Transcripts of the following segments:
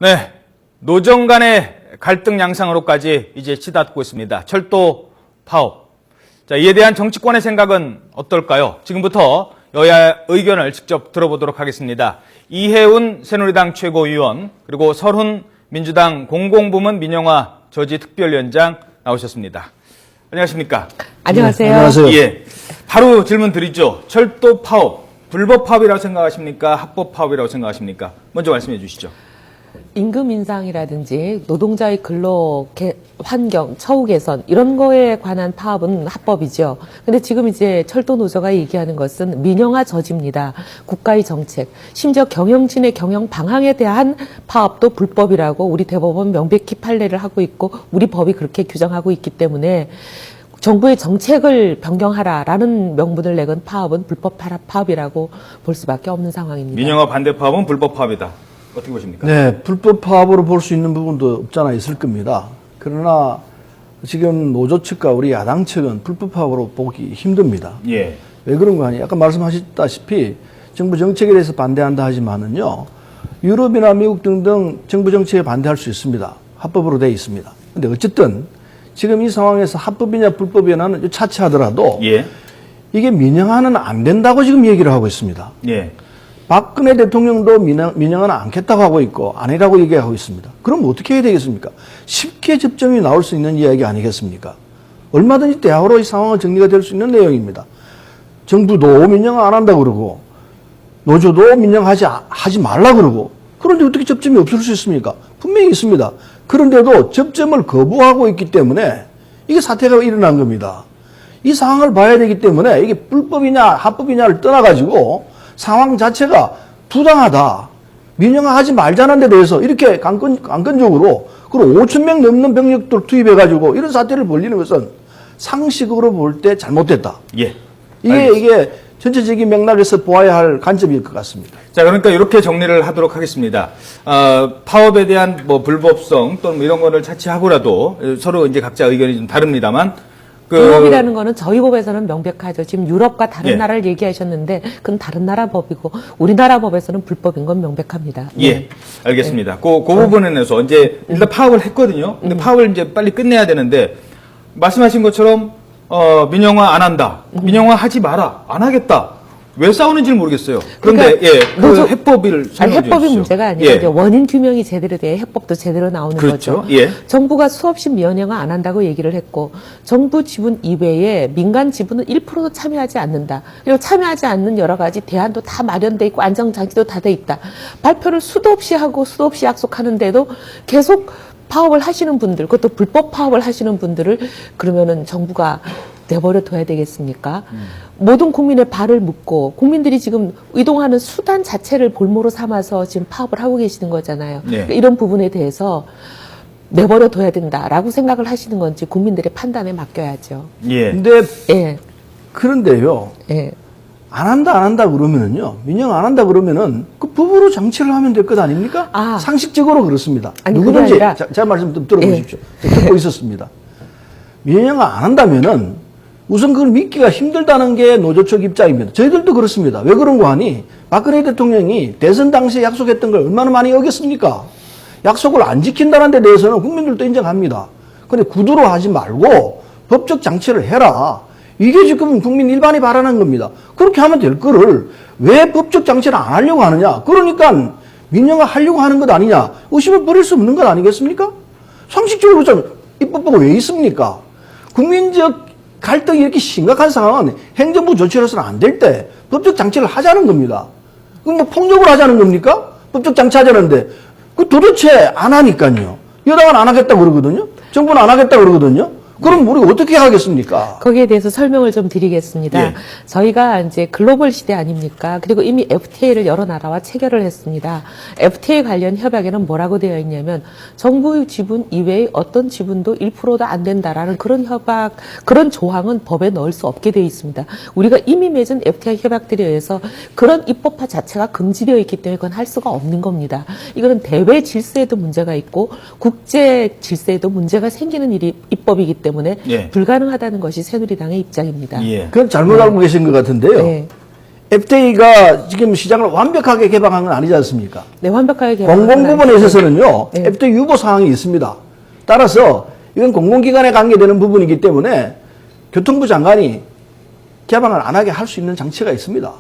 네, 노정 간의 갈등 양상으로까지 이제 치닫고 있습니다. 철도 파업. 자, 이에 대한 정치권의 생각은 어떨까요? 지금부터 여야 의견을 직접 들어보도록 하겠습니다. 이해운 새누리당 최고위원, 그리고 설훈 민주당 공공부문 민영화 저지특별위원장 나오셨습니다. 안녕하십니까? 안녕하세요. 네, 안녕하세요. 예, 바로 질문 드리죠. 철도 파업, 불법 파업이라고 생각하십니까? 합법 파업이라고 생각하십니까? 먼저 말씀해 주시죠. 임금 인상이라든지 노동자의 근로 환경, 처우 개선 이런 거에 관한 파업은 합법이죠. 근데 지금 이제 철도 노조가 얘기하는 것은 민영화 저지입니다. 국가의 정책, 심지어 경영진의 경영 방향에 대한 파업도 불법이라고 우리 대법원 명백히 판례를 하고 있고 우리 법이 그렇게 규정하고 있기 때문에 정부의 정책을 변경하라라는 명분을 내건 파업은 불법 파업이라고 볼 수밖에 없는 상황입니다. 민영화 반대 파업은 불법 파업이다. 어떻게 보십니까? 네, 불법 파업으로 볼 수 있는 부분도 없잖아 있을 겁니다. 그러나 지금 노조 측과 우리 야당 측은 불법 파업으로 보기 힘듭니다. 예. 왜 그런가 하니 아까 말씀하셨다시피 정부 정책에 대해서 반대한다 하지만은요, 유럽이나 미국 등등 정부 정책에 반대할 수 있습니다. 합법으로 되어 있습니다. 근데 어쨌든 지금 이 상황에서 합법이냐 불법이냐는 차치하더라도 예. 이게 민영화는 안 된다고 지금 얘기를 하고 있습니다. 예. 박근혜 대통령도 민영화는 않겠다고 하고 있고 아니라고 얘기하고 있습니다. 그럼 어떻게 해야 되겠습니까? 쉽게 접점이 나올 수 있는 이야기 아니겠습니까? 얼마든지 대화로 이 상황은 정리가 될 수 있는 내용입니다. 정부도 민영화 안 한다 그러고 노조도 민영화하지 말라 그러고, 그런데 어떻게 접점이 없을 수 있습니까? 분명히 있습니다. 그런데도 접점을 거부하고 있기 때문에 이게 사태가 일어난 겁니다. 이 상황을 봐야 되기 때문에 이게 불법이냐 합법이냐를 떠나가지고 상황 자체가 부당하다, 민영화하지 말자는 데 대해서 이렇게 강권적으로 그리고 5,000명 넘는 병력들 투입해가지고 이런 사태를 벌리는 것은 상식으로 볼 때 잘못됐다. 예. 이게 전체적인 맥락에서 보아야 할 관점일 것 같습니다. 자, 그러니까 이렇게 정리를 하도록 하겠습니다. 파업에 대한 뭐 불법성 또는 뭐 이런 거를 차치하고라도 서로 이제 각자 의견이 좀 다릅니다만, 불법이라는 거는 저희 법에서는 명백하죠. 지금 유럽과 다른 예. 나라를 얘기하셨는데 그건 다른 나라 법이고 우리나라 법에서는 불법인 건 명백합니다. 예, 알겠습니다. 그 부분에서 이제 일단 파업을 했거든요. 근데 파업을 이제 빨리 끝내야 되는데 말씀하신 것처럼 민영화 안 한다, 민영화 하지 마라, 안 하겠다. 왜 싸우는지 모르겠어요. 그런데 그러니까 그 노조- 해법을 설명해 해법이 주시죠. 문제가 아니라 예. 이제 원인 규명이 제대로 돼야 해법도 제대로 나오는 그렇죠. 거죠. 예. 정부가 수없이 민영화 안 한다고 얘기를 했고 정부 지분 이외에 민간 지분은 1%도 참여하지 않는다. 그리고 참여하지 않는 여러 가지 대안도 다 마련돼 있고 안정장치도 다 돼 있다. 발표를 수도 없이 하고 수도 없이 약속하는데도 계속 파업을 하시는 분들, 그것도 불법 파업을 하시는 분들을 그러면은 정부가 내버려 둬야 되겠습니까? 모든 국민의 발을 묶고 국민들이 지금 이동하는 수단 자체를 볼모로 삼아서 지금 파업을 하고 계시는 거잖아요. 네. 그러니까 이런 부분에 대해서 내버려 둬야 된다라고 생각을 하시는 건지 국민들의 판단에 맡겨야죠. 예. 근데 예, 그런데요, 예. 안 한다 그러면은요, 민영화 안 한다 그러면은 그 법으로 장치를 하면 될 것 아닙니까? 아. 상식적으로 그렇습니다. 아니, 누구든지 그게 아니라- 제 말씀 좀 들어보십시오. 듣고 있었습니다. 민영화 안 한다면은 우선 그걸 믿기가 힘들다는 게 노조 측 입장입니다. 저희들도 그렇습니다. 왜 그런가 하니 박근혜 대통령이 대선 당시에 약속했던 걸 얼마나 많이 어겼습니까? 약속을 안 지킨다는 데 대해서는 국민들도 인정합니다. 그런데 구두로 하지 말고 법적 장치를 해라. 이게 지금 국민 일반이 바라는 겁니다. 그렇게 하면 될 거를 왜 법적 장치를 안 하려고 하느냐? 그러니까 민영화 하려고 하는 것 아니냐? 의심을 버릴 수 없는 것 아니겠습니까? 상식적으로 보자면 입법부가 왜 있습니까? 국민적 갈등이 이렇게 심각한 상황은 행정부 조치로서는 안 될 때 법적 장치를 하자는 겁니다. 그럼 뭐 폭력으로 하자는 겁니까? 법적 장치 하자는데 그 도대체 안 하니까요. 여당은 안 하겠다고 그러거든요. 정부는 안 하겠다고 그러거든요. 그럼 우리 어떻게 하겠습니까? 거기에 대해서 설명을 좀 드리겠습니다. 예. 저희가 이제 글로벌 시대 아닙니까? 그리고 이미 FTA를 여러 나라와 체결을 했습니다. FTA 관련 협약에는 뭐라고 되어 있냐면 정부 지분 이외의 어떤 지분도 1%도 안 된다라는 그런 협약, 그런 조항은 법에 넣을 수 없게 되어 있습니다. 우리가 이미 맺은 FTA 협약들에 의해서 그런 입법화 자체가 금지되어 있기 때문에 그건 할 수가 없는 겁니다. 이거는 대외 질서에도 문제가 있고 국제 질서에도 문제가 생기는 일이 입법이기 때문에 예. 불가능하다는 것이 새누리당의 입장입니다. 예. 그건 잘못 알고 계신 것 같은데요. 네. FTA가 지금 시장을 완벽하게 개방한 건 아니지 않습니까? 네, 완벽하게 개방. 공공 부분에 있어서는요, 네. FTA 유보 사항이 있습니다. 따라서 이건 공공기관에 관계되는 부분이기 때문에 교통부 장관이 개방을 안 하게 할 수 있는 장치가 있습니다.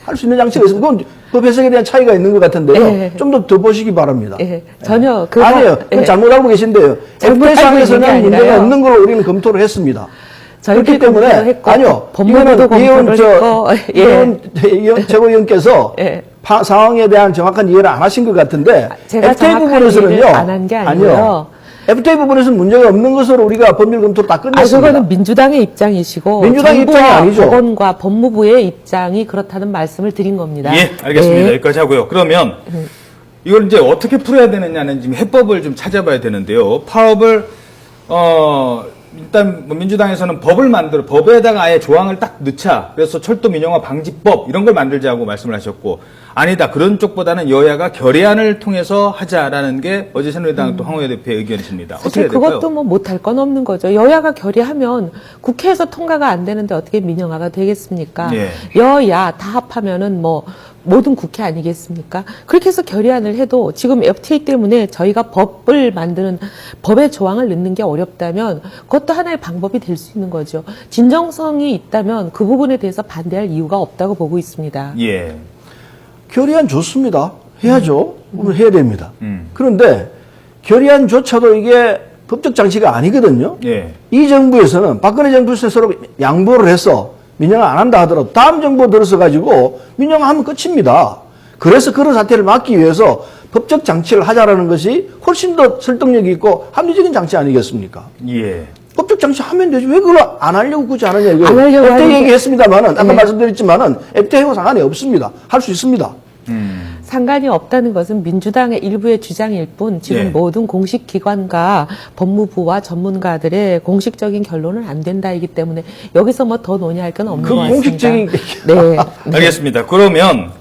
할 수 있는 장치가 있습니다. 그건 법 해석에 대한 차이가 있는 것 같은데요. 네. 좀 더 보시기 바랍니다. 예, 전혀 아니에요. 그건 잘못 알고 계신데요. 잘못 FTA 알고 있는 게 상에서는 문제가 아니라요. 없는 걸로 우리는 검토를 했습니다. 그렇기 때문에 했고, 아니요. 법무부도 검토를 했고, 이건 최고위원께서 예. 상황에 대한 정확한 이해를 안 하신 것 같은데 제가 FTA 정확한 부분에서는요. 이해를 안 한 게 아니고요. FTA 부분에서는 문제가 없는 것으로 우리가 법률 검토를 다 아, 끝냈습니다. 그거는 민주당의 입장이시고 민주당의 정부와 입장이 아니죠. 법원과 법무부의 입장이 그렇다는 말씀을 드린 겁니다. 예, 알겠습니다. 예. 여기까지 하고요. 그러면 이걸 이제 어떻게 풀어야 되느냐는 지금 해법을 좀 찾아봐야 되는데요. 파업을 일단 뭐 민주당에서는 법에다가 아예 조항을 딱 넣자. 그래서 철도 민영화 방지법 이런 걸 만들자고 말씀을 하셨고, 아니다. 그런 쪽보다는 여야가 결의안을 통해서 하자라는 게 어제 새누리당 또 황우여 대표의 의견이십니다. 어떻게 해야 사실 될까요? 그것도 뭐 못할 건 없는 거죠. 여야가 결의하면 국회에서 통과가 안 되는데 어떻게 민영화가 되겠습니까? 예. 여야 다 합하면은 뭐 모든 국회 아니겠습니까? 그렇게 해서 결의안을 해도 지금 FTA 때문에 저희가 법을 만드는 법의 조항을 넣는 게 어렵다면 그것도 하나의 방법이 될 수 있는 거죠. 진정성이 있다면 그 부분에 대해서 반대할 이유가 없다고 보고 있습니다. 예. 결의안 좋습니다. 해야죠. 해야 됩니다. 그런데 결의안조차도 이게 법적 장치가 아니거든요. 예. 이 정부에서는 박근혜 정부에서 서로 양보를 해서 민영화 안 한다 하더라도 다음 정부 들어서 가지고 민영화하면 끝입니다. 그래서 그런 사태를 막기 위해서 법적 장치를 하자라는 것이 훨씬 더 설득력이 있고 합리적인 장치 아니겠습니까? 예. 법적 장치 하면 되지. 왜 그걸 안 하려고 굳이 하느냐, 이거. 안 하려고 FTA 하는데- 얘기했습니다만은, 아까 네. 말씀드렸지만은, FTA하고 상관이 없습니다. 할 수 있습니다. 상관이 없다는 것은 민주당의 일부의 주장일 뿐 지금 예. 모든 공식 기관과 법무부와 전문가들의 공식적인 결론은 안 된다이기 때문에 여기서 뭐 더 논의할 건 없는 그 것 같습니다. 공식적인 네. 알겠습니다. 그러면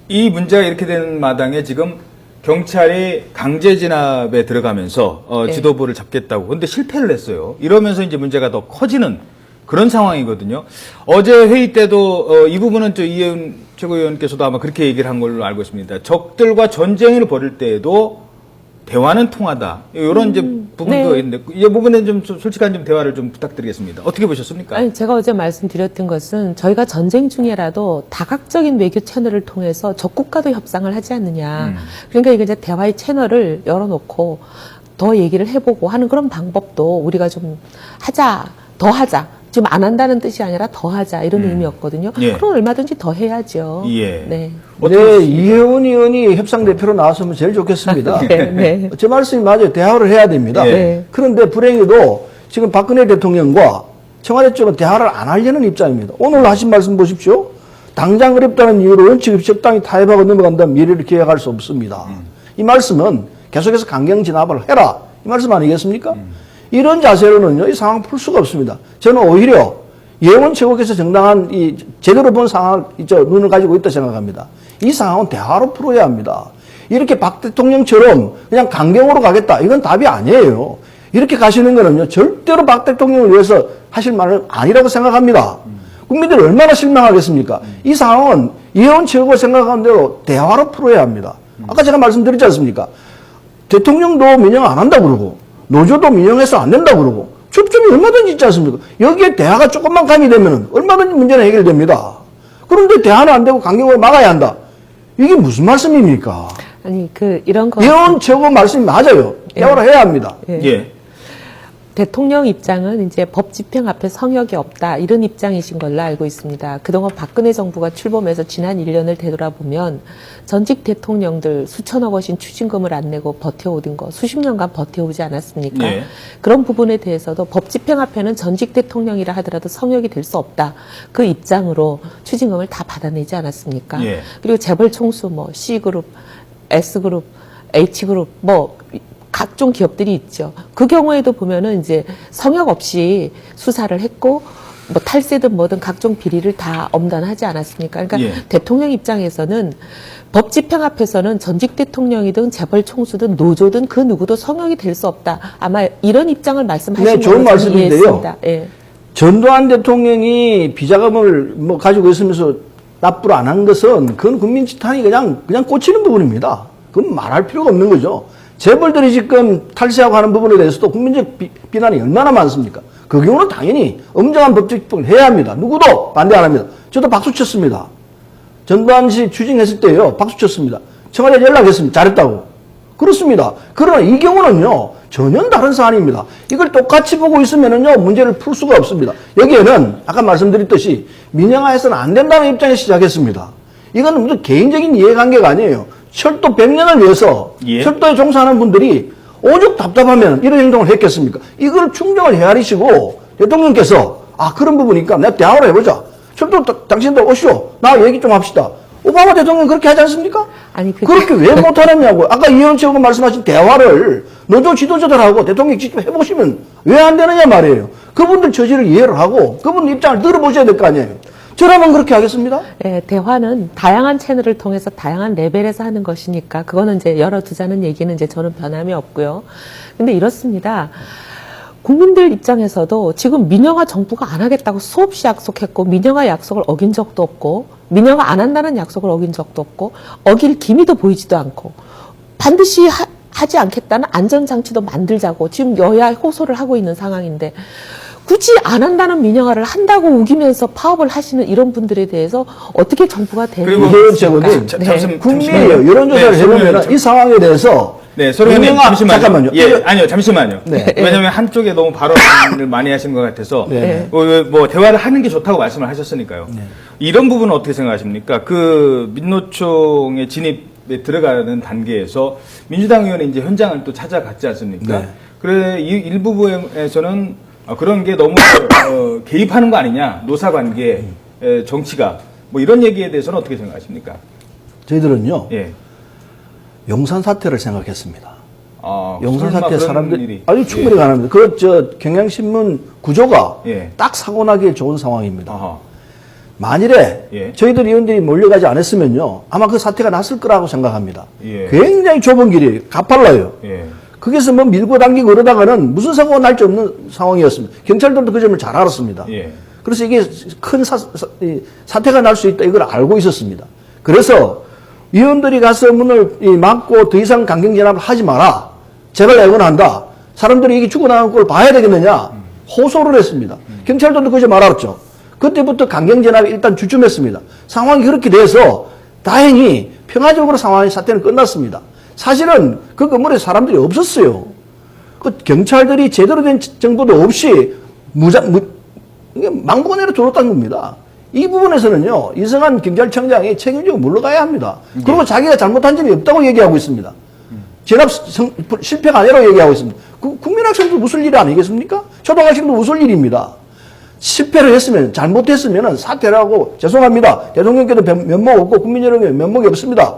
이 문제가 이렇게 된 마당에 지금 경찰이 강제 진압에 들어가면서 네. 지도부를 잡겠다고. 근데 실패를 했어요. 이러면서 이제 문제가 더 커지는 그런 상황이거든요. 어제 회의 때도 이 부분은 또 이혜훈 최고위원께서도 아마 그렇게 얘기를 한 걸로 알고 있습니다. 적들과 전쟁을 벌일 때에도 대화는 통하다. 이런 이제 부분도 네. 있는데 이 부분에 좀 솔직한 좀 대화를 좀 부탁드리겠습니다. 어떻게 보셨습니까? 아니, 제가 어제 말씀드렸던 것은 저희가 전쟁 중에라도 다각적인 외교 채널을 통해서 적국과도 협상을 하지 않느냐. 그러니까 이게 이제 대화의 채널을 열어놓고 더 얘기를 해보고 하는 그런 방법도 우리가 좀 하자, 더 하자. 지금 안 한다는 뜻이 아니라 더 하자 이런 의미였거든요. 예. 그럼 얼마든지 더 해야죠. 예. 네. 네, 이혜원 의원이 협상 대표로 나왔으면 제일 좋겠습니다. 네, 네. 제 말씀이 맞아요. 대화를 해야 됩니다. 네. 그런데 불행히도 지금 박근혜 대통령과 청와대 쪽은 대화를 안 하려는 입장입니다. 오늘 하신 말씀 보십시오. 당장 어렵다는 이유로 원칙 없이 적당히 타협하고 넘어간다면 미래를 기약할 수 없습니다. 이 말씀은 계속해서 강경 진압을 해라. 이 말씀 아니겠습니까? 이런 자세로는요, 이 상황 풀 수가 없습니다. 저는 오히려 예원 최고께서 정당한 이 제대로 본 상황, 눈을 가지고 있다 생각합니다. 이 상황은 대화로 풀어야 합니다. 이렇게 박 대통령처럼 그냥 강경으로 가겠다. 이건 답이 아니에요. 이렇게 가시는 거는요, 절대로 박 대통령을 위해서 하실 말은 아니라고 생각합니다. 국민들이 얼마나 실망하겠습니까? 이 상황은 예원 최고가 생각하는 대로 대화로 풀어야 합니다. 아까 제가 말씀드렸지 않습니까? 대통령도 민영 안 한다 그러고, 노조도 민영해서 안 된다 그러고, 접점이 얼마든지 있지 않습니까? 여기에 대화가 조금만 가미되면 얼마든지 문제는 해결됩니다. 그런데 대화는 안 되고 강경으로 막아야 한다. 이게 무슨 말씀입니까? 아니 이런 거 예원 최고 말씀이 맞아요. 대화를 해야 합니다. 예. 예. 대통령 입장은 이제 법 집행 앞에 성역이 없다 이런 입장이신 걸로 알고 있습니다. 그동안 박근혜 정부가 출범해서 지난 1년을 되돌아보면 전직 대통령들 수천억 원씩 추징금을 안 내고 버텨오던 거 수십 년간 버텨오지 않았습니까? 예. 그런 부분에 대해서도 법 집행 앞에는 전직 대통령이라 하더라도 성역이 될 수 없다. 그 입장으로 추징금을 다 받아내지 않았습니까? 예. 그리고 재벌 총수 뭐 C그룹, S그룹, H그룹 뭐 각종 기업들이 있죠. 그 경우에도 보면은 이제 성역 없이 수사를 했고 뭐 탈세든 뭐든 각종 비리를 다 엄단하지 않았습니까? 그러니까 예. 대통령 입장에서는 법 집행 앞에서는 전직 대통령이든 재벌 총수든 노조든 그 누구도 성역이 될 수 없다. 아마 이런 입장을 말씀하신 네, 좋은 걸로 저는 말씀인데요. 이해했습니다. 예. 전두환 대통령이 비자금을 가지고 있으면서 납부를 안 한 것은 그건 국민 지탄이 그냥 꽂히는 부분입니다. 그건 말할 필요가 없는 거죠. 재벌들이 지금 탈세하고 하는 부분에 대해서도 국민적 비난이 얼마나 많습니까? 그 경우는 당연히 엄정한 법적 입법을 해야 합니다. 누구도 반대 안 합니다. 저도 박수 쳤습니다. 전두환 씨 추징했을 때요, 박수 쳤습니다. 청와대 연락했습니다. 잘했다고. 그렇습니다. 그러나 이 경우는요, 전혀 다른 사안입니다. 이걸 똑같이 보고 있으면은요, 문제를 풀 수가 없습니다. 여기에는 아까 말씀드렸듯이 민영화해서는 안 된다는 입장에서 시작했습니다. 이거는 무슨 개인적인 이해관계가 아니에요. 철도 100년을 위해서 예. 철도에 종사하는 분들이 오죽 답답하면 이런 행동을 했겠습니까? 이걸 충정을 헤아리시고 대통령께서 그런 부분이니까 내가 대화를 해보자. 철도 당신들 오시오. 나 얘기 좀 합시다. 오바마 대통령 그렇게 하지 않습니까? 아니, 그렇게 왜 못하느냐고요. 아까 이현채 의원 말씀하신 대화를 노조 지도자들하고 대통령이 직접 해보시면 왜 안 되느냐 말이에요. 그분들 처지를 이해를 하고 그분들 입장을 들어보셔야 될 거 아니에요. 저라면 그렇게 하겠습니다. 예, 대화는 다양한 채널을 통해서 다양한 레벨에서 하는 것이니까 그거는 이제 열어두자는 얘기는 이제 저는 변함이 없고요. 근데 이렇습니다. 국민들 입장에서도 지금 민영화 정부가 안 하겠다고 수없이 약속했고 민영화 약속을 어긴 적도 없고 민영화 안 한다는 약속을 어긴 적도 없고 어길 기미도 보이지도 않고 반드시 하지 않겠다는 안전장치도 만들자고 지금 여야 호소를 하고 있는 상황인데 굳이 안 한다는 민영화를 한다고 우기면서 파업을 하시는 이런 분들에 대해서 어떻게 정부가 그리고 이혜연 최고님, 국민이요 여론조사를 해보면 이 상황에 대해서 네, 소령님 잠시만요. 잠깐만요. 예, 아니요, 잠시만요. 네. 왜냐하면 한쪽에 너무 발언을 많이 하시는 것 같아서 네. 뭐 대화를 하는 게 좋다고 말씀을 하셨으니까요. 네. 이런 부분은 어떻게 생각하십니까? 그 민노총의 진입에 들어가는 단계에서 민주당 의원이 이제 현장을 또 찾아갔지 않습니까? 네. 그래 이 일부에서는 그런 게 너무 개입하는 거 아니냐, 노사관계, 정치가 뭐 이런 얘기에 대해서는 어떻게 생각하십니까? 저희들은요. 예. 용산 사태를 생각했습니다. 용산 설마 사태 그런 사람들이 일이. 아주 충분히 예. 가능합니다. 경향신문 구조가 예. 딱 사고 나기에 좋은 상황입니다. 아하. 만일에 예. 저희들 의원들이 몰려가지 않았으면요, 아마 그 사태가 났을 거라고 생각합니다. 예. 굉장히 좁은 길이에요. 가팔라요. 예. 거기서 뭐 밀고 당기고 그러다가는 무슨 사고가 날지 없는 상황이었습니다. 경찰들도 그 점을 잘 알았습니다. 예. 그래서 이게 큰 사태가 날 수 있다 이걸 알고 있었습니다. 그래서 위원들이 가서 문을 막고 더 이상 강경 진압을 하지 마라. 제발 애원한다. 사람들이 이게 죽어나가는 걸 봐야 되겠느냐. 호소를 했습니다. 경찰들도 그저 말았죠. 그때부터 강경 진압이 일단 주춤했습니다. 상황이 그렇게 돼서 다행히 평화적으로 사태는 끝났습니다. 사실은 그 건물에 사람들이 없었어요. 그 경찰들이 제대로 된 정보도 없이 망부건의로 들어왔다는 겁니다. 이 부분에서는요, 이승환 경찰청장이 책임지고 물러가야 합니다. 그리고 자기가 잘못한 점이 없다고 얘기하고 있습니다. 진압 실패가 아니라고 얘기하고 있습니다. 국민학생도 웃을 일이 아니겠습니까? 초등학생도 웃을 일입니다. 실패를 했으면, 잘못했으면 사퇴를 하고, 죄송합니다. 대통령께도 면목 없고, 국민 여러분께 면목이 없습니다.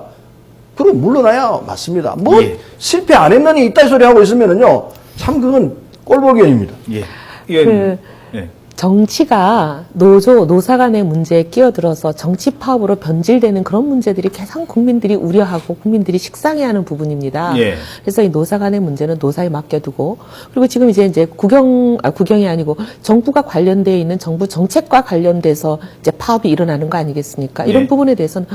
그럼 물러나야 맞습니다. 뭐, 예. 실패 안 했느니 이따위 소리 하고 있으면은요, 참 그건 꼴보기입니다. 예. 그 예. 정치가 노사 간의 문제에 끼어들어서 정치 파업으로 변질되는 그런 문제들이 가장 국민들이 우려하고 국민들이 식상해하는 부분입니다. 예. 그래서 이 노사 간의 문제는 노사에 맡겨두고 그리고 지금 이제 국경이 아니고 정부가 관련되어 있는 정부 정책과 관련돼서 이제 파업이 일어나는 거 아니겠습니까? 이런 예. 부분에 대해서는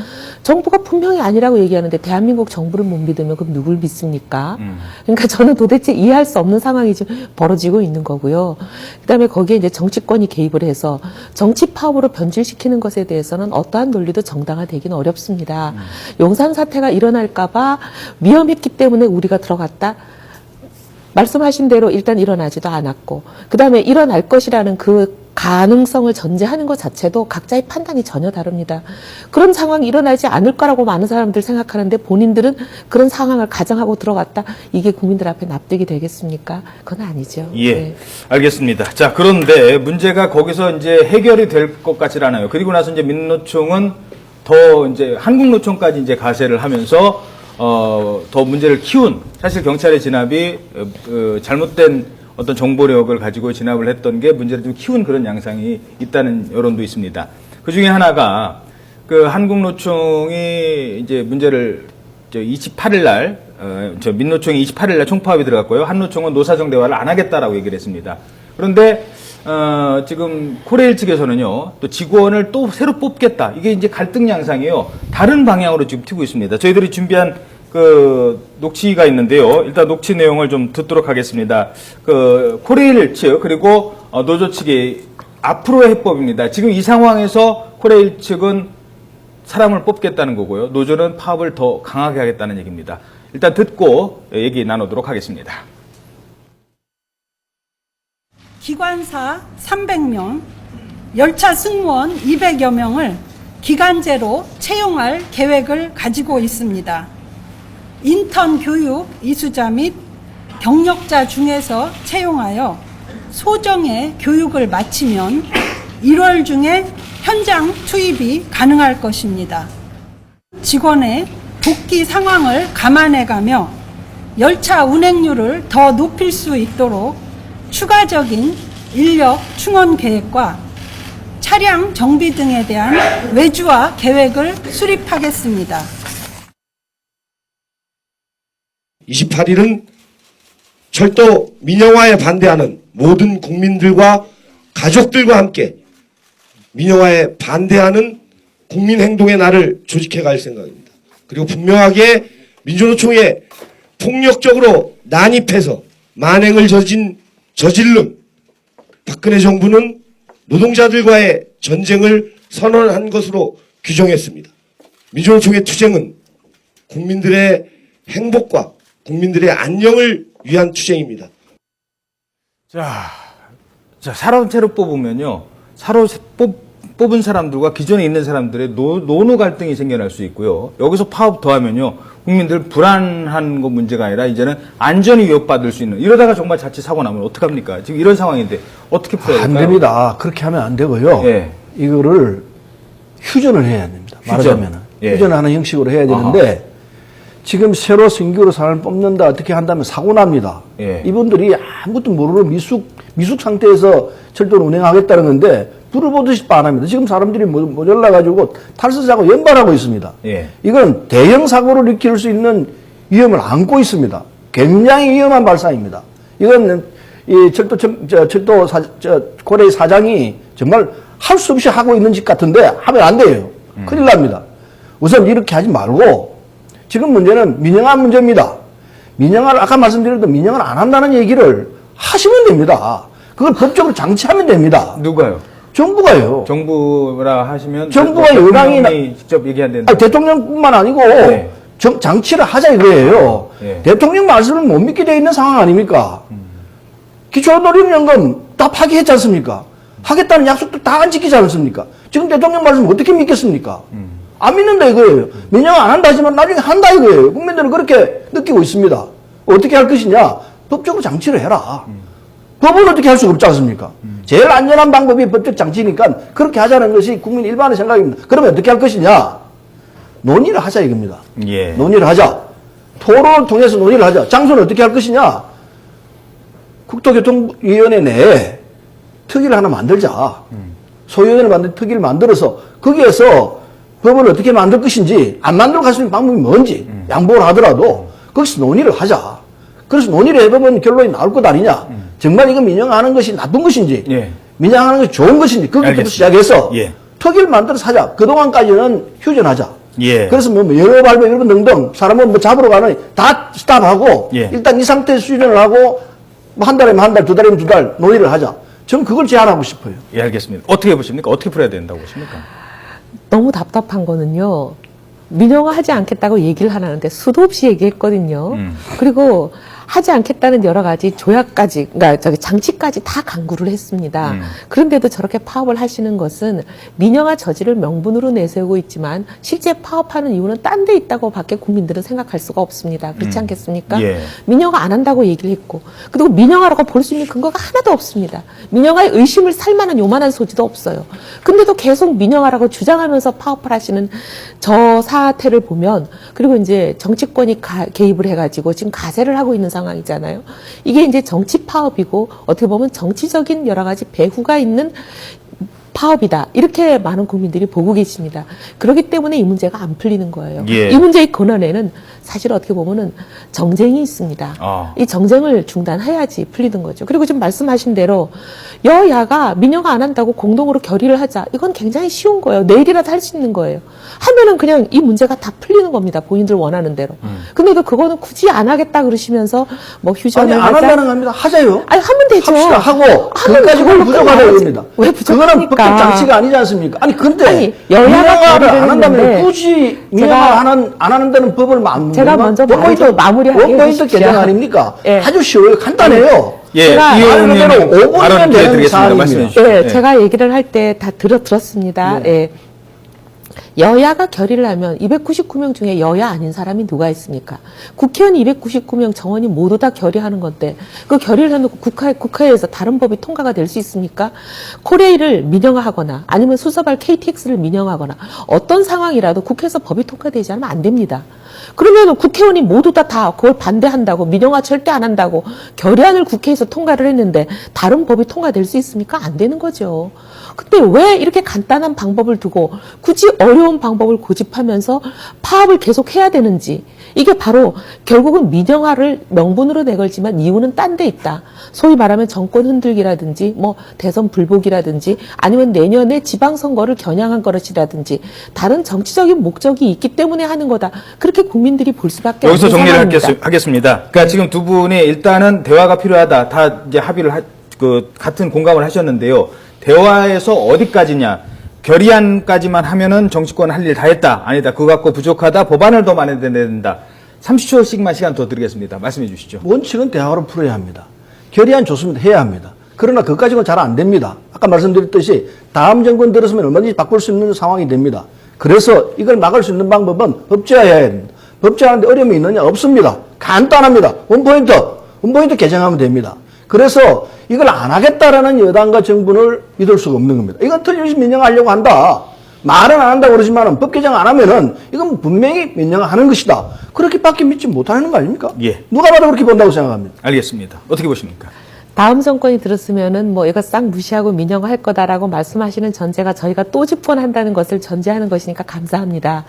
정부가 분명히 아니라고 얘기하는데 대한민국 정부를 못 믿으면 그럼 누굴 믿습니까? 그러니까 저는 도대체 이해할 수 없는 상황이 지금 벌어지고 있는 거고요. 그다음에 거기에 이제 정치권이 개입을 해서 정치 파업으로 변질시키는 것에 대해서는 어떠한 논리도 정당화되기는 어렵습니다. 용산 사태가 일어날까봐 위험했기 때문에 우리가 들어갔다. 말씀하신 대로 일단 일어나지도 않았고 그다음에 일어날 것이라는 그 가능성을 전제하는 것 자체도 각자의 판단이 전혀 다릅니다. 그런 상황이 일어나지 않을 거라고 많은 사람들 생각하는데 본인들은 그런 상황을 가정하고 들어갔다. 이게 국민들 앞에 납득이 되겠습니까? 그건 아니죠. 예. 네. 알겠습니다. 자, 그런데 문제가 거기서 이제 해결이 될 것 같지 않아요. 그리고 나서 이제 민노총은 더 이제 한국노총까지 이제 가세를 하면서 더 문제를 키운 사실 경찰의 진압이 잘못된 어떤 정보력을 가지고 진압을 했던 게 문제를 좀 키운 그런 양상이 있다는 여론도 있습니다. 그 중에 하나가 그 한국노총이 이제 문제를 28일 날, 민노총이 28일 날 총파업이 들어갔고요. 한노총은 노사정 대화를 안 하겠다라고 얘기를 했습니다. 그런데 지금 코레일 측에서는요, 또 직원을 또 새로 뽑겠다. 이게 이제 갈등 양상이에요. 다른 방향으로 지금 튀고 있습니다. 저희들이 준비한 그 녹취가 있는데요. 일단 녹취 내용을 좀 듣도록 하겠습니다. 그 코레일 측 그리고 노조 측의 앞으로의 해법입니다. 지금 이 상황에서 코레일 측은 사람을 뽑겠다는 거고요. 노조는 파업을 더 강하게 하겠다는 얘기입니다. 일단 듣고 얘기 나누도록 하겠습니다. 기관사 300명, 열차 승무원 200여 명을 기간제로 채용할 계획을 가지고 있습니다. 인턴 교육 이수자 및 경력자 중에서 채용하여 소정의 교육을 마치면 1월 중에 현장 투입이 가능할 것입니다. 직원의 복귀 상황을 감안해가며 열차 운행률을 더 높일 수 있도록 추가적인 인력 충원 계획과 차량 정비 등에 대한 외주화 계획을 수립하겠습니다. 28일은 철도 민영화에 반대하는 모든 국민들과 가족들과 함께 민영화에 반대하는 국민행동의 날을 조직해 갈 생각입니다. 그리고 분명하게 민주노총에 폭력적으로 난입해서 만행을 저질른 박근혜 정부는 노동자들과의 전쟁을 선언한 것으로 규정했습니다. 민주노총의 투쟁은 국민들의 행복과 국민들의 안녕을 위한 투쟁입니다. 자, 사람체로 뽑으면요. 뽑은 사람들과 기존에 있는 사람들의 노노 갈등이 생겨날 수 있고요. 여기서 파업 더하면요. 국민들 불안한 거 문제가 아니라 이제는 안전이 위협받을 수 있는, 이러다가 정말 자칫 사고 나면 어떡합니까? 지금 이런 상황인데 어떻게 풀어야 될까요? 안 됩니다. 그렇게 하면 안 되고요. 예. 이거를 휴전을 해야 됩니다. 말하자면. 예. 휴전하는 형식으로 해야 되는데 아하. 지금 새로 신규로 사람을 뽑는다 어떻게 한다면 사고 납니다. 예. 이분들이 아무것도 모르는 미숙 상태에서 철도를 운행하겠다는 건데 불을 보듯이 빤합니다. 지금 사람들이 모자라가지고 탈수사고 연발하고 있습니다. 예. 이건 대형 사고를 일으킬 수 있는 위험을 안고 있습니다. 굉장히 위험한 발상입니다. 이건 이 철도 고레 사장이 정말 할 수 없이 하고 있는 짓 같은데 하면 안 돼요. 큰일 납니다. 우선 이렇게 하지 말고 지금 문제는 민영화 문제입니다. 민영화를 아까 말씀드렸던 민영화를 안 한다는 얘기를 하시면 됩니다. 그걸 법적으로 장치하면 됩니다. 누가요? 정부가요. 정부라 하시면 정부가 여당이 직접 얘기한다는. 대통령뿐만 아니고 네. 장치를 하자 이거예요. 네. 대통령 말씀을 못 믿게 돼 있는 상황 아닙니까? 기초노령연금 다 파기했지 않습니까? 하겠다는 약속도 다 안 지키지 않습니까? 지금 대통령 말씀 어떻게 믿겠습니까? 안 믿는다 이거예요. 민영화 안 한다 하지만 나중에 한다 이거예요. 국민들은 그렇게 느끼고 있습니다. 어떻게 할 것이냐? 법적으로 장치를 해라. 법은 어떻게 할 수가 없지 않습니까? 제일 안전한 방법이 법적 장치니까 그렇게 하자는 것이 국민 일반의 생각입니다. 그러면 어떻게 할 것이냐? 논의를 하자 이겁니다. 예. 논의를 하자. 토론을 통해서 논의를 하자. 장소는 어떻게 할 것이냐? 국토교통위원회 내에 특위를 하나 만들자. 소위원회를 특위를 만들어서 거기에서 법을 어떻게 만들 것인지 안 만들어 갈 수 있는 방법이 뭔지 양보를 하더라도 거기서 논의를 하자. 그래서 논의를 해보면 결론이 나올 것 아니냐. 정말 이거 민영화하는 것이 나쁜 것인지 예. 민영화하는 것이 좋은 것인지 거기부터 시작해서 예. 특위를 만들어서 하자. 그동안까지는 휴전하자. 예. 그래서 영어 발표 이런 등등 사람을 잡으러 가는 다 스탑하고 예. 일단 이 상태에서 휴전을 하고 한 달이면 한 달, 두 달이면 두 달 논의를 하자. 저는 그걸 제안하고 싶어요. 예, 알겠습니다. 어떻게 보십니까? 어떻게 풀어야 된다고 보십니까? 너무 답답한 거는요. 민영화 하지 않겠다고 얘기를 하라는데 수도 없이 얘기했거든요. 그리고 하지 않겠다는 여러 가지 조약까지, 그러니까 장치까지 다 강구를 했습니다. 그런데도 저렇게 파업을 하시는 것은 민영화 저지를 명분으로 내세우고 있지만 실제 파업하는 이유는 딴 데 있다고 밖에 국민들은 생각할 수가 없습니다. 그렇지 않겠습니까? 예. 민영화 안 한다고 얘기를 했고, 그리고 민영화라고 볼 수 있는 근거가 하나도 없습니다. 민영화의 의심을 살 만한 요만한 소지도 없어요. 근데도 계속 민영화라고 주장하면서 파업을 하시는 저 사태를 보면, 그리고 이제 정치권이 개입을 해가지고 지금 가세를 하고 있는 상황이잖아요. 이게 이제 정치 파업이고 어떻게 보면 정치적인 여러 가지 배후가 있는 파업이다. 이렇게 많은 국민들이 보고 계십니다. 그렇기 때문에 이 문제가 안 풀리는 거예요. 예. 이 문제의 근원에는 사실 어떻게 보면은 정쟁이 있습니다. 아. 이 정쟁을 중단해야지 풀리는 거죠. 그리고 지금 말씀하신 대로 여야가 민영화 안 한다고 공동으로 결의를 하자. 이건 굉장히 쉬운 거예요. 내일이라도 할 수 있는 거예요. 하면은 그냥 이 문제가 다 풀리는 겁니다. 본인들 원하는 대로. 근데도 그거는 굳이 안 하겠다 그러시면서 뭐 아니, 휴전을 안 하자. 한다는 겁니다. 하자요. 아니 하면 되죠. 합시다 하고 하면 그것까지는 그걸로 부족하다고 끝나야지. 합니다. 왜 그거는 부족합니까? 법적 장치가 아니지 않습니까? 아니 근데 아니, 여야가 민영화를 결의를 안 한다면 했는데 굳이 제가- 민영화 안 한다는 법을 제가 먼저 말을 좀 마무리하게 원포인트 해주십시오. 개정 아닙니까? 예. 아주 쉬워요. 간단해요. 예, 제가 이 말 그대로 의원님 5분이면 발언 되는 기회드리겠습니다. 사안입니다. 말씀해 주시죠. 예, 예. 제가 얘기를 할 때 다 들었습니다. 네. 예. 여야가 결의를 하면 299명 중에 여야 아닌 사람이 누가 있습니까? 국회의원 299명 정원이 모두 다 결의하는 건데 그 결의를 해놓고 국회에서 다른 법이 통과가 될 수 있습니까? 코레일을 민영화하거나 아니면 수서발 KTX를 민영화하거나 어떤 상황이라도 국회에서 법이 통과되지 않으면 안 됩니다. 그러면 국회의원이 모두 다 그걸 반대한다고 민영화 절대 안 한다고 결의안을 국회에서 통과를 했는데 다른 법이 통과될 수 있습니까? 안 되는 거죠. 근데 왜 이렇게 간단한 방법을 두고 굳이 어려운 방법을 고집하면서 파업을 계속 해야 되는지 이게 바로 결국은 민영화를 명분으로 내걸지만 이유는 딴 데 있다. 소위 말하면 정권 흔들기라든지 뭐 대선 불복이라든지 아니면 내년에 지방선거를 겨냥한 것이라든지 다른 정치적인 목적이 있기 때문에 하는 거다. 그렇게 국민들이 볼 수밖에 여기서 없는 정리를 상황입니다. 하겠습니다. 그러니까 지금 두 분이 일단은 대화가 필요하다. 다 이제 합의를 같은 공감을 하셨는데요. 대화에서 어디까지냐? 결의안까지만 하면은 정치권 할 일 다 했다. 아니다. 그거 갖고 부족하다. 법안을 더 만들어야 된다. 30초씩만 시간 더 드리겠습니다. 말씀해 주시죠. 원칙은 대화로 풀어야 합니다. 결의안 좋습니다. 해야 합니다. 그러나 그것까지는 잘 안 됩니다. 아까 말씀드렸듯이 다음 정권 들었으면 얼마든지 바꿀 수 있는 상황이 됩니다. 그래서 이걸 막을 수 있는 방법은 법제화해야 됩니다. 법제화하는데 어려움이 있느냐? 없습니다. 간단합니다. 원포인트 개정하면 됩니다. 그래서 이걸 안 하겠다라는 여당과 정부를 믿을 수가 없는 겁니다. 이건 틀림없이 민영화하려고 한다. 말은 안 한다고 그러지만 법 개정 안 하면은 이건 분명히 민영화하는 것이다. 그렇게밖에 믿지 못하는 거 아닙니까? 예. 누가 봐도 그렇게 본다고 생각합니다. 알겠습니다. 어떻게 보십니까? 다음 정권이 들었으면은 뭐 이거 싹 무시하고 민영화할 거다라고 말씀하시는 전제가 저희가 또 집권한다는 것을 전제하는 것이니까 감사합니다.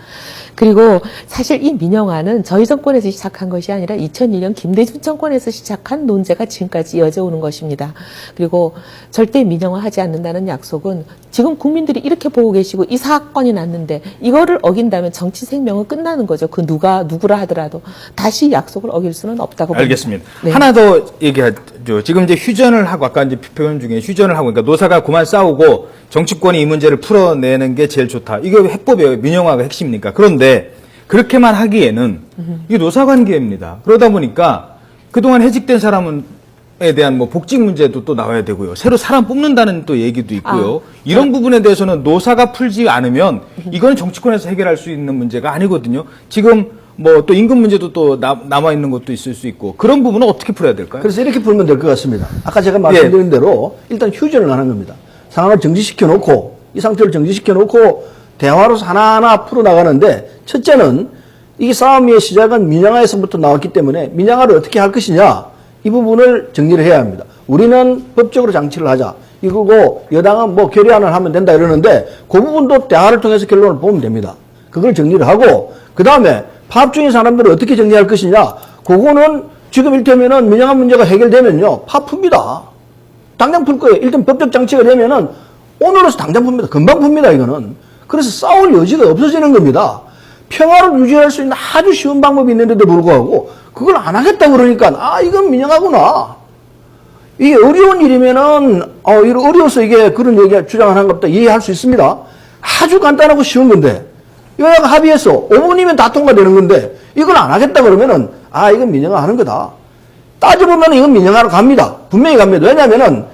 그리고 사실 이 민영화는 저희 정권에서 시작한 것이 아니라 2001년 김대중 정권에서 시작한 논제가 지금까지 이어져 오는 것입니다. 그리고 절대 민영화하지 않는다는 약속은 지금 국민들이 이렇게 보고 계시고 이 사건이 났는데 이거를 어긴다면 정치 생명은 끝나는 거죠. 그 누구라 하더라도 다시 약속을 어길 수는 없다고 봅니다. 알겠습니다. 네. 하나 더 얘기하죠. 지금 이제 휴전을 하고 아까 이제 표현 중에 휴전을 하고 그러니까 노사가 그만 싸우고 정치권이 이 문제를 풀어내는 게 제일 좋다. 이게 해법이에요. 민영화가 핵심이니까. 그런데 그렇게만 하기에는 이게 노사관계입니다. 그러다 보니까 그동안 해직된 사람에 대한 뭐 복직 문제도 또 나와야 되고요. 새로 사람 뽑는다는 또 얘기도 있고요. 이런 부분에 대해서는 노사가 풀지 않으면 이거는 정치권에서 해결할 수 있는 문제가 아니거든요. 지금 뭐 또 임금 문제도 또 남아 있는 것도 있을 수 있고 그런 부분은 어떻게 풀어야 될까요? 그래서 이렇게 풀면 될 것 같습니다. 아까 제가 말씀드린 대로 일단 휴전을 하는 겁니다. 상황을 정지시켜 놓고 이 상태를 정지시켜 놓고 대화로서 하나하나 풀어나가는데 첫째는 이 싸움의 시작은 민영화에서부터 나왔기 때문에 민영화를 어떻게 할 것이냐 이 부분을 정리를 해야 합니다. 우리는 법적으로 장치를 하자. 이거고 여당은 뭐 결의안을 하면 된다 이러는데 그 부분도 대화를 통해서 결론을 보면 됩니다. 그걸 정리를 하고 그 다음에 파업 중인 사람들을 어떻게 정리할 것이냐 그거는 지금 일테면은 민영화 문제가 해결되면요 파업 풉니다. 당장 풀 거예요. 일단 법적 장치가 되면은 오늘로서 당장 풉니다. 금방 풉니다 이거는. 그래서 싸울 여지가 없어지는 겁니다. 평화를 유지할 수 있는 아주 쉬운 방법이 있는데도 불구하고 그걸 안 하겠다 그러니까 아 이건 민영화구나. 이게 어려운 일이면은 어려워서 이게 그런 얘기 주장을 한 것도 이해할 수 있습니다. 아주 간단하고 쉬운 건데 여야가 합의해서 5분이면 다 통과되는 건데 이걸 안 하겠다 그러면은 아 이건 민영화 하는 거다. 따져보면 이건 민영화로 갑니다. 분명히 갑니다. 왜냐면은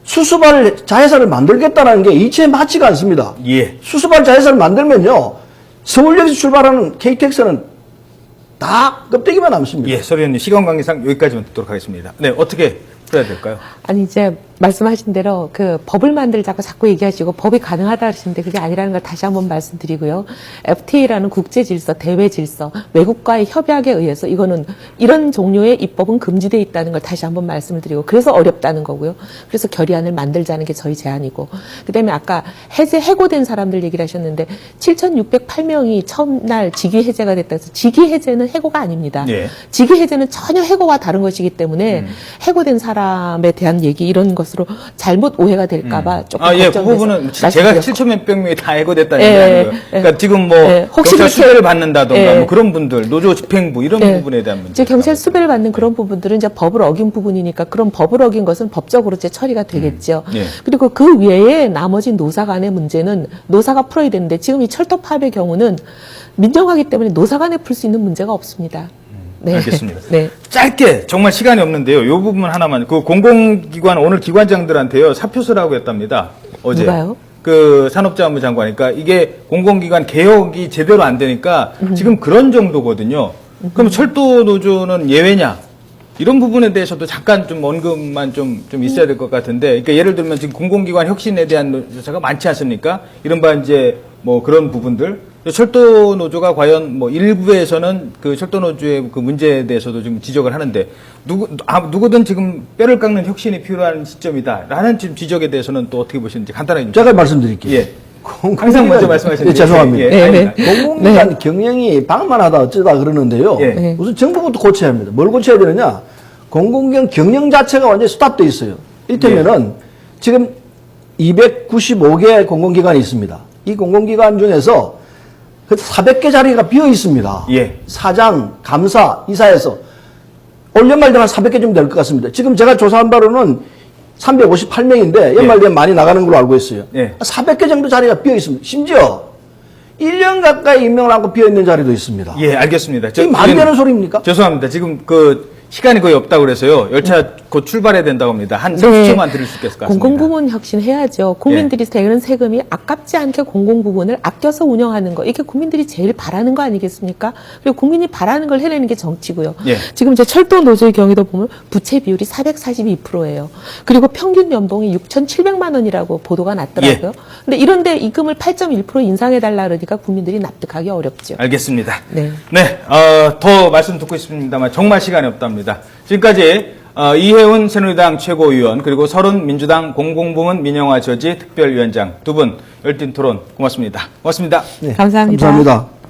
수수발 자회사를 만들겠다는 게 이치에 맞지가 않습니다. 예. 수수발 자회사를 만들면요 서울역에서 출발하는 KTX는 다 껍데기만 남습니다. 예, 서류님 시간 관계상 여기까지만 듣도록 하겠습니다. 네, 어떻게 풀어야 될까요? 아니 이제 말씀하신 대로 그 법을 만들자고 자꾸 얘기하시고 법이 가능하다 하시는데 그게 아니라는 걸 다시 한번 말씀드리고요. FTA라는 국제 질서, 대외 질서, 외국과의 협약에 의해서 이거는 이런 종류의 입법은 금지되어 있다는 걸 다시 한번 말씀을 드리고 그래서 어렵다는 거고요. 그래서 결의안을 만들자는 게 저희 제안이고 그다음에 아까 해고된 사람들 얘기를 하셨는데 7,608명이 처음 날 직위 해제가 됐다 해서 직위 해제는 해고가 아닙니다. 예. 직위 해제는 전혀 해고와 다른 것이기 때문에 해고된 사람에 대한 얘기 이런 것으로 잘못 오해가 될까봐 조금 아, 예, 그 걱정돼서 부분은 제가 말씀드렸고. 7,000몇 명이 다 해고됐다는 예, 얘기 아니고요. 예. 그러니까 지금 뭐 예, 혹시 경찰 그렇게- 수배를 받는다던가 예. 뭐 그런 분들, 노조 집행부 이런 예. 부분에 대한 문제. 이제 경찰 수배를 받는 그런 부분들은 이제 법을 어긴 부분이니까 그런 법을 어긴 것은 법적으로 이제 처리가 되겠죠. 예. 그리고 그 외에 나머지 노사 간의 문제는 노사가 풀어야 되는데 지금 이 철도 파업의 경우는 민정화기 때문에 노사 간에 풀 수 있는 문제가 없습니다. 네. 알겠습니다. 네. 짧게 정말 시간이 없는데요. 이 부분 하나만. 그 공공기관 오늘 기관장들한테요 사표서라고 했답니다. 어제. 누가요? 그 산업자원부 장관. 그러니까 이게 공공기관 개혁이 제대로 안 되니까 지금 그런 정도거든요. 그럼 철도 노조는 예외냐? 이런 부분에 대해서도 잠깐 좀 언급만 좀 있어야 될 것 같은데, 그러니까 예를 들면 지금 공공기관 혁신에 대한 노조가 많지 않습니까? 이른바 이제 뭐 그런 부분들. 철도 노조가 과연 뭐 일부에서는 그 철도 노조의 그 문제에 대해서도 지금 지적을 하는데, 누구든 지금 뼈를 깎는 혁신이 필요한 시점이다라는 지금 지적에 대해서는 또 어떻게 보시는지 간단하게 좀. 제가 말씀드릴게요. 예. 공공기관- 항상 먼저 말씀하시는데. 예, 죄송합니다. 예, 네, 공공기관 경영이 방만하다 어쩌다 그러는데요. 예. 네. 우선 정부부터 고쳐야 합니다. 뭘 고쳐야 되느냐? 공공기관 경영 자체가 완전히 스탑돼 있어요. 이를테면은 지금 295개 공공기관이 있습니다. 이 공공기관 중에서 400개 자리가 비어 있습니다. 예. 사장, 감사, 이사에서 올 연말 되면 400개 정도 될 것 같습니다. 지금 제가 조사한 바로는 358명인데 연말 되면 많이 나가는 걸로 알고 있어요. 예. 400개 정도 자리가 비어 있습니다. 심지어 1년 가까이 임명을 하고 비어 있는 자리도 있습니다. 예, 알겠습니다. 이게 말이 되는 소리입니까? 죄송합니다. 지금 그 시간이 거의 없다고 그래서요. 열차 곧 출발해야 된다고 합니다. 한 30초만 드릴 수 있을 것 같습니다. 공공부문 혁신 해야죠. 국민들이 내는 세금이 아깝지 않게 공공부문을 아껴서 운영하는 거. 이게 국민들이 제일 바라는 거 아니겠습니까? 그리고 국민이 바라는 걸 해내는 게 정치고요. 예. 지금 이제 철도 노조의 경우도 보면 부채 비율이 442%예요. 그리고 평균 연봉이 6,700만 원이라고 보도가 났더라고요. 근데 이런데 임금을 8.1% 인상해달라 그러니까 국민들이 납득하기 어렵죠. 알겠습니다. 네. 네, 더 말씀 듣고 싶습니다만 정말 시간이 없답니다. 지금까지 이혜훈 새누리당 최고위원 그리고 서른 민주당 공공부문 민영화 저지 특별위원장 두 분 열띤 토론 고맙습니다. 고맙습니다. 네, 감사합니다. 감사합니다.